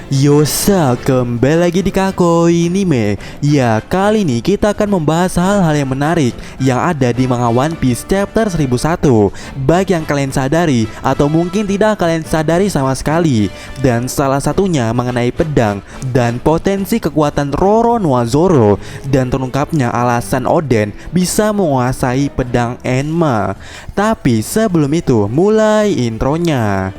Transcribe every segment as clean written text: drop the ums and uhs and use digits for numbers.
Yosa, kembali lagi di Kakoi Anime. Ya, kali ini kita akan membahas hal-hal yang menarik yang ada di manga One Piece chapter 1001, baik yang kalian sadari atau mungkin tidak kalian sadari sama sekali. Dan salah satunya mengenai pedang dan potensi kekuatan Roronoa Zoro, dan terungkapnya alasan Oden bisa menguasai pedang Enma. Tapi sebelum itu, mulai intronya.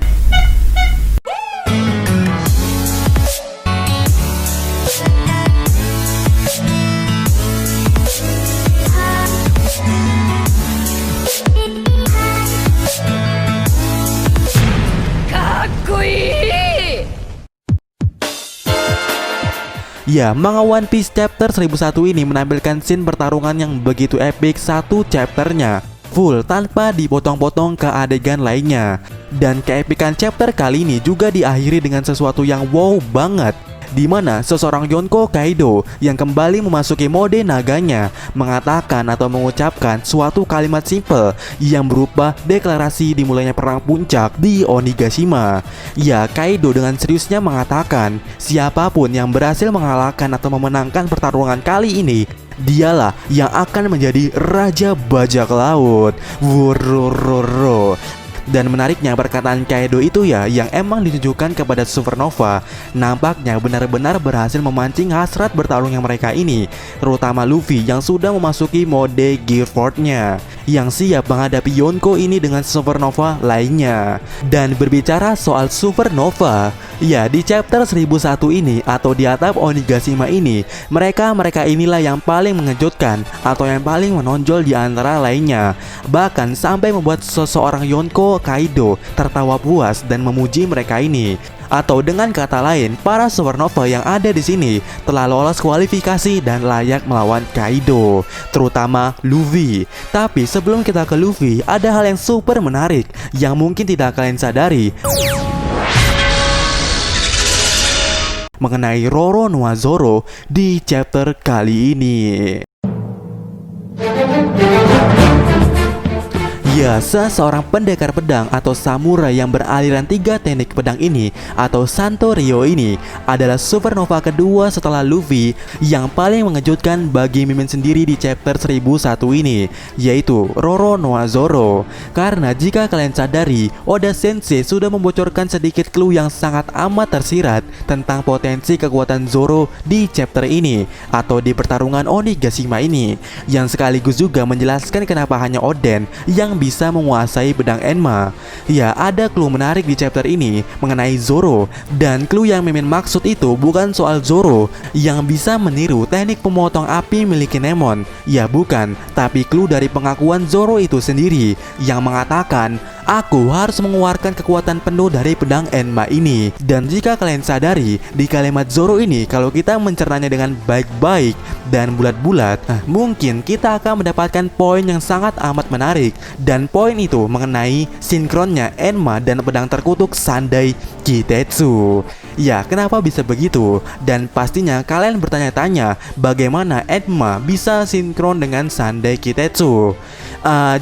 Ya, manga One Piece chapter 1001 ini menampilkan scene pertarungan yang begitu epic satu chapternya, full tanpa dipotong-potong ke adegan lainnya. Dan keepikan chapter kali ini juga diakhiri dengan sesuatu yang wow banget, di mana seseorang Yonko Kaido yang kembali memasuki mode naganya mengatakan atau mengucapkan suatu kalimat simple yang berupa deklarasi dimulainya perang puncak di Onigashima. Ya, Kaido dengan seriusnya mengatakan siapapun yang berhasil mengalahkan atau memenangkan pertarungan kali ini, dialah yang akan menjadi Raja Bajak Laut. Wurururu. Dan menariknya perkataan Kaido itu ya yang emang ditujukan kepada Supernova, nampaknya benar-benar berhasil memancing hasrat bertarungnya mereka ini, terutama Luffy yang sudah memasuki mode Gear 4-nya, yang siap menghadapi Yonko ini dengan Supernova lainnya. Dan berbicara soal Supernova, ya di chapter 1001 ini atau di atap Onigashima ini, mereka inilah yang paling mengejutkan atau yang paling menonjol di antara lainnya. Bahkan sampai membuat seseorang Yonko Kaido tertawa puas dan memuji mereka ini. Atau dengan kata lain, para Supernova yang ada di sini telah lolos kualifikasi dan layak melawan Kaido, terutama Luffy. Tapi sebelum kita ke Luffy, ada hal yang super menarik yang mungkin tidak kalian sadari mengenai Roronoa Zoro di chapter kali ini. Ya, seorang pendekar pedang atau samurai yang beraliran 3 teknik pedang ini atau Santo Ryo ini adalah supernova kedua setelah Luffy yang paling mengejutkan bagi Mimin sendiri di chapter 1001 ini, yaitu Roronoa Zoro. Karena jika kalian sadari, Oda Sensei sudah membocorkan sedikit clue yang sangat amat tersirat tentang potensi kekuatan Zoro di chapter ini atau di pertarungan Onigashima ini, yang sekaligus juga menjelaskan kenapa hanya Oden yang bisa menguasai pedang Enma. Ya, ada clue menarik di chapter ini mengenai Zoro, dan clue yang Mimin maksud itu bukan soal Zoro yang bisa meniru teknik pemotong api milik Kinemon. Ya bukan, tapi clue dari pengakuan Zoro itu sendiri yang mengatakan, aku harus mengeluarkan kekuatan penuh dari pedang Enma ini. Dan jika kalian sadari, di kalimat Zoro ini kalau kita mencernanya dengan baik-baik dan bulat-bulat, mungkin kita akan mendapatkan poin yang sangat amat menarik. Dan poin itu mengenai sinkronnya Enma dan pedang terkutuk Sandai Kitetsu. Ya, kenapa bisa begitu? Dan pastinya kalian bertanya-tanya bagaimana Enma bisa sinkron dengan Sandai Kitetsu.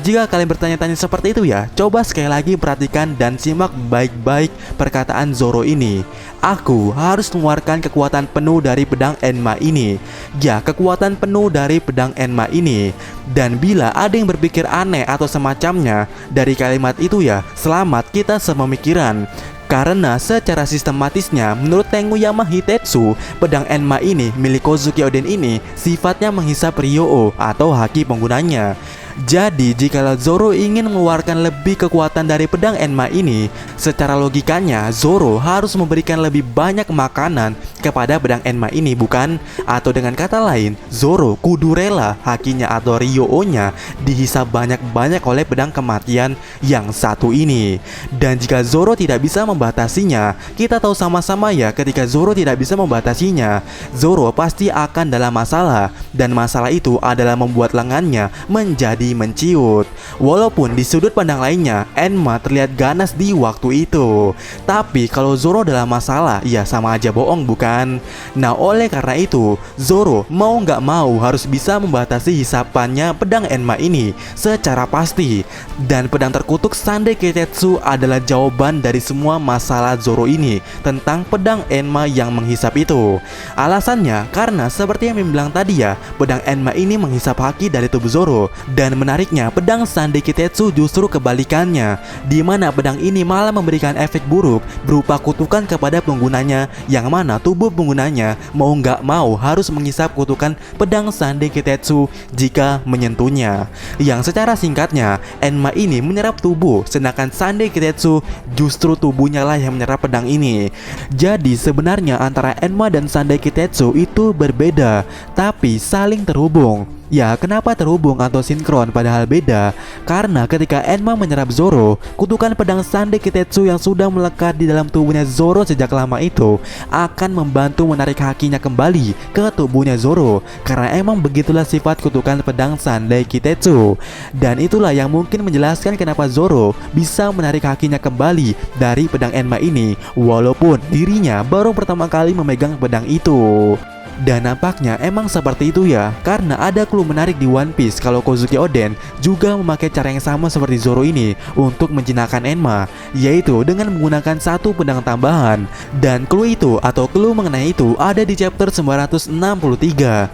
Jika kalian bertanya-tanya seperti itu ya, coba sekali lagi perhatikan dan simak baik-baik perkataan Zoro ini. Aku harus mengeluarkan kekuatan penuh dari pedang Enma ini. Ya, kekuatan penuh dari pedang Enma ini. Dan bila ada yang berpikir aneh atau semacamnya dari kalimat itu ya, selamat, kita sepemikiran. Karena secara sistematisnya, menurut Tenguyama Hitetsu, pedang Enma ini milik Kozuki Oden ini sifatnya menghisap Ryō atau haki penggunanya. Jadi jika Zoro ingin mengeluarkan lebih kekuatan dari pedang Enma ini, secara logikanya Zoro harus memberikan lebih banyak makanan kepada pedang Enma ini, bukan? Atau dengan kata lain, Zoro kudu rela hakinya atau Ryō-nya dihisap banyak-banyak oleh pedang kematian yang satu ini. Dan jika Zoro tidak bisa membatasinya, kita tahu sama-sama ya, ketika Zoro tidak bisa membatasinya, Zoro pasti akan dalam masalah. Dan masalah itu adalah membuat lengannya menjadi menjadi menciut. Walaupun di sudut pandang lainnya, Enma terlihat ganas di waktu itu. Tapi kalau Zoro dalam masalah, ya sama aja bohong bukan? Nah oleh karena itu, Zoro mau nggak mau harus bisa membatasi hisapannya pedang Enma ini secara pasti. Dan pedang terkutuk Sandai Kitetsu adalah jawaban dari semua masalah Zoro ini tentang pedang Enma yang menghisap itu. Alasannya karena seperti yang bilang tadi ya, pedang Enma ini menghisap haki dari tubuh Zoro. Dan menariknya, pedang Sandai Kitetsu justru kebalikannya, di mana pedang ini malah memberikan efek buruk berupa kutukan kepada penggunanya, yang mana tubuh penggunanya mau nggak mau harus menghisap kutukan pedang Sandai Kitetsu jika menyentuhnya. Yang secara singkatnya, Enma ini menyerap tubuh, sedangkan Sandai Kitetsu justru tubuhnya lah yang menyerap pedang ini. Jadi sebenarnya antara Enma dan Sandai Kitetsu itu berbeda, tapi saling terhubung. Ya, kenapa terhubung atau sinkron padahal beda? Karena ketika Enma menyerap Zoro, kutukan pedang Sandai Kitetsu yang sudah melekat di dalam tubuhnya Zoro sejak lama itu akan membantu menarik hakinya kembali ke tubuhnya Zoro. Karena emang begitulah sifat kutukan pedang Sandai Kitetsu. Dan itulah yang mungkin menjelaskan kenapa Zoro bisa menarik hakinya kembali dari pedang Enma ini, walaupun dirinya baru pertama kali memegang pedang itu. Dan nampaknya emang seperti itu ya, karena ada clue menarik di One Piece kalau Kozuki Oden juga memakai cara yang sama seperti Zoro ini untuk menjinakkan Enma, yaitu dengan menggunakan satu pedang tambahan. Dan clue itu atau clue mengenai itu ada di chapter 963,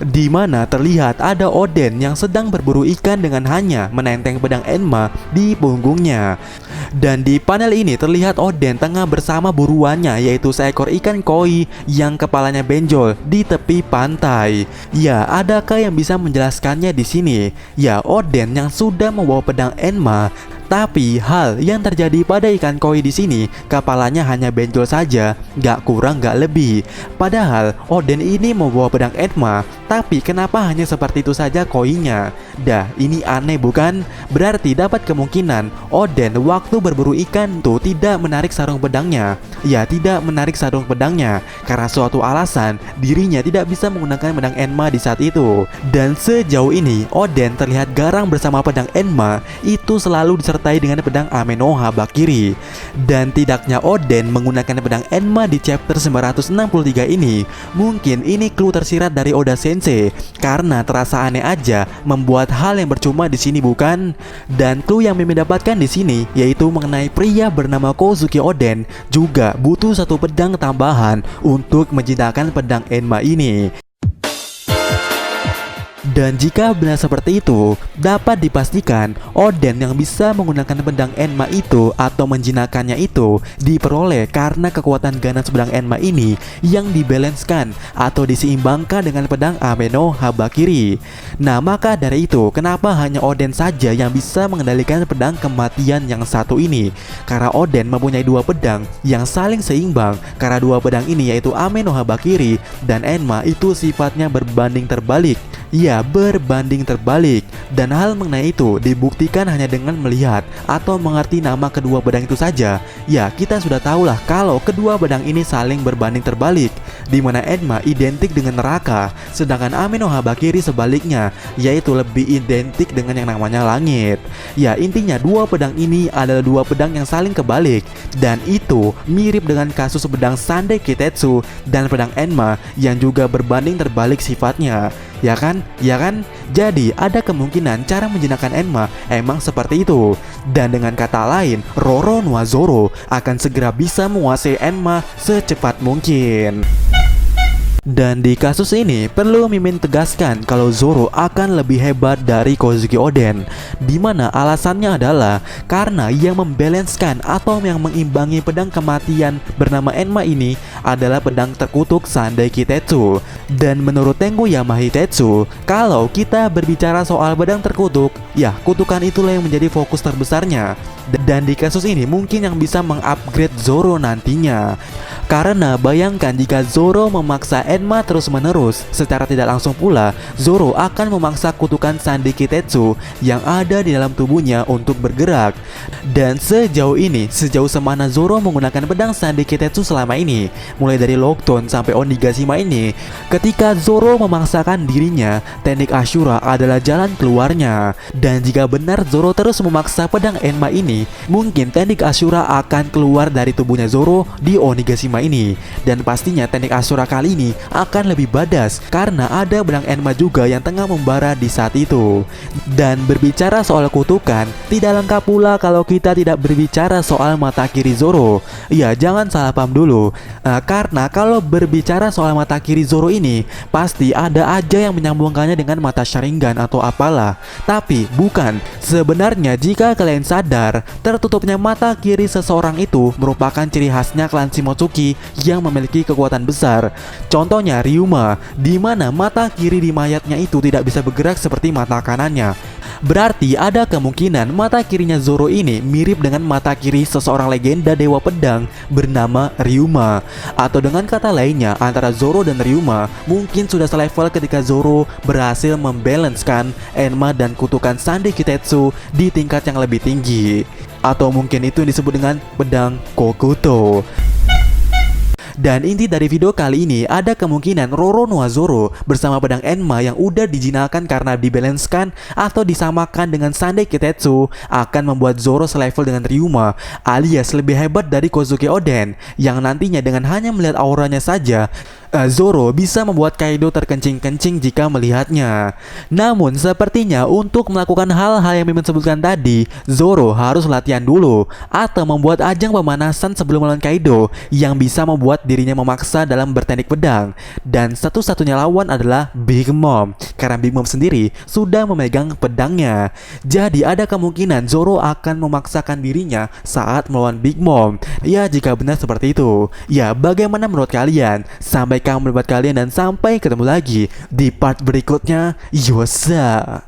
di mana terlihat ada Oden yang sedang berburu ikan dengan hanya menenteng pedang Enma di punggungnya. Dan di panel ini terlihat Oden tengah bersama buruannya, yaitu seekor ikan koi yang kepalanya benjol di tepi pantai. Ya, adakah yang bisa menjelaskannya di sini? Ya, Oden yang sudah membawa pedang Enma. Tapi hal yang terjadi pada ikan koi di sini, kepalanya hanya benjol saja, gak kurang gak lebih. Padahal Oden ini membawa pedang Enma, tapi kenapa hanya seperti itu saja koinya? Dah, ini aneh bukan? Berarti dapat kemungkinan Oden waktu berburu ikan tuh tidak menarik sarung pedangnya. Ya, tidak menarik sarung pedangnya karena suatu alasan dirinya tidak bisa menggunakan pedang Enma di saat itu. Dan sejauh ini Oden terlihat garang bersama pedang Enma itu selalu disertai dengan pedang Ame no Habakiri. Dan tidaknya Oden menggunakan pedang Enma di chapter 963 ini, mungkin ini clue tersirat dari Oda Sensei karena terasa aneh aja membuat hal yang percuma di sini bukan? Dan clue yang Mimi dapatkan di sini yaitu mengenai pria bernama Kozuki Oden juga butuh satu pedang tambahan untuk menjinakkan pedang Enma ini. Dan jika benar seperti itu, dapat dipastikan Oden yang bisa menggunakan pedang Enma itu atau menjinakkannya itu diperoleh karena kekuatan ganas pedang Enma ini yang dibalanskan atau diseimbangkan dengan pedang Ame no Habakiri. Nah, maka dari itu kenapa hanya Oden saja yang bisa mengendalikan pedang kematian yang satu ini? Karena Oden mempunyai dua pedang yang saling seimbang, karena dua pedang ini yaitu Ame no Habakiri dan Enma itu sifatnya berbanding terbalik. Ya, berbanding terbalik. Dan hal mengenai itu dibuktikan hanya dengan melihat atau mengerti nama kedua pedang itu saja. Ya, kita sudah tahulah kalau kedua pedang ini saling berbanding terbalik, di mana Enma identik dengan neraka, sedangkan Ame no Habakiri sebaliknya, yaitu lebih identik dengan yang namanya langit. Ya, intinya dua pedang ini adalah dua pedang yang saling kebalik. Dan itu mirip dengan kasus pedang Sandai Kitetsu dan pedang Enma yang juga berbanding terbalik sifatnya. Ya kan? Ya kan? Jadi ada kemungkinan cara menjinakkan Enma emang seperti itu. Dan dengan kata lain, Roronoa Zoro akan segera bisa menguasai Enma secepat mungkin. Dan di kasus ini perlu Mimin tegaskan kalau Zoro akan lebih hebat dari Kozuki Oden, dimana alasannya adalah karena yang membalanskan atau yang mengimbangi pedang kematian bernama Enma ini adalah pedang terkutuk Sandai Kitetsu. Dan menurut Tengu Yamahitetsu, kalau kita berbicara soal pedang terkutuk, ya kutukan itulah yang menjadi fokus terbesarnya. Dan di kasus ini mungkin yang bisa mengupgrade Zoro nantinya. Karena bayangkan jika Zoro memaksa Enma terus-menerus, secara tidak langsung pula Zoro akan memaksa kutukan Sandai Kitetsu yang ada di dalam tubuhnya untuk bergerak. Dan sejauh ini, sejauh semana Zoro menggunakan pedang Sandai Kitetsu selama ini, mulai dari Lockdown sampai Onigashima ini, Ketika Zoro memaksakan dirinya, teknik Ashura adalah jalan keluarnya. Dan jika benar Zoro terus memaksa pedang Enma ini, mungkin teknik Ashura akan keluar dari tubuhnya Zoro di Onigashima ini. Dan pastinya teknik Ashura kali ini akan lebih badass karena ada pedang Enma juga yang tengah membara di saat itu. Dan berbicara soal kutukan, tidak lengkap pula kalau kita tidak berbicara soal mata kiri Zoro. Ya, jangan salah paham dulu. Karena kalau berbicara soal mata kiri Zoro ini, pasti ada aja yang menyambungkannya dengan mata Sharingan atau apalah. Tapi bukan. Sebenarnya jika kalian sadar, tertutupnya mata kiri seseorang itu merupakan ciri khasnya klan Shimotsuki yang memiliki kekuatan besar. Contohnya Ryuma, di mana mata kiri di mayatnya itu tidak bisa bergerak seperti mata kanannya. Berarti ada kemungkinan mata kirinya Zoro ini mirip dengan mata kiri seseorang legenda dewa pedang bernama Ryuma. Atau dengan kata lainnya, antara Zoro dan Ryuma mungkin sudah selevel ketika Zoro berhasil membalancekan Enma dan kutukan Sande Kitetsu di tingkat yang lebih tinggi. Atau mungkin itu yang disebut dengan pedang Kokuto. Dan inti dari video kali ini, ada kemungkinan Roronoa Zoro bersama pedang Enma yang udah dijinakkan karena dibalancekan atau disamakan dengan Sande Kitetsu akan membuat Zoro selevel dengan Ryuma, alias lebih hebat dari Kozuki Oden, yang nantinya dengan hanya melihat auranya saja Zoro bisa membuat Kaido terkencing-kencing jika melihatnya. Namun sepertinya untuk melakukan hal-hal yang Mimin sebutkan tadi, Zoro harus latihan dulu atau membuat ajang pemanasan sebelum melawan Kaido yang bisa membuat dirinya memaksa dalam berteknik pedang. Dan satu-satunya lawan adalah Big Mom, karena Big Mom sendiri sudah memegang pedangnya. Jadi ada kemungkinan Zoro akan memaksakan dirinya saat melawan Big Mom. Ya, jika benar seperti itu. Ya, bagaimana menurut kalian? Sampai kamu pendapat kalian dan sampai ketemu lagi di part berikutnya. Yosa.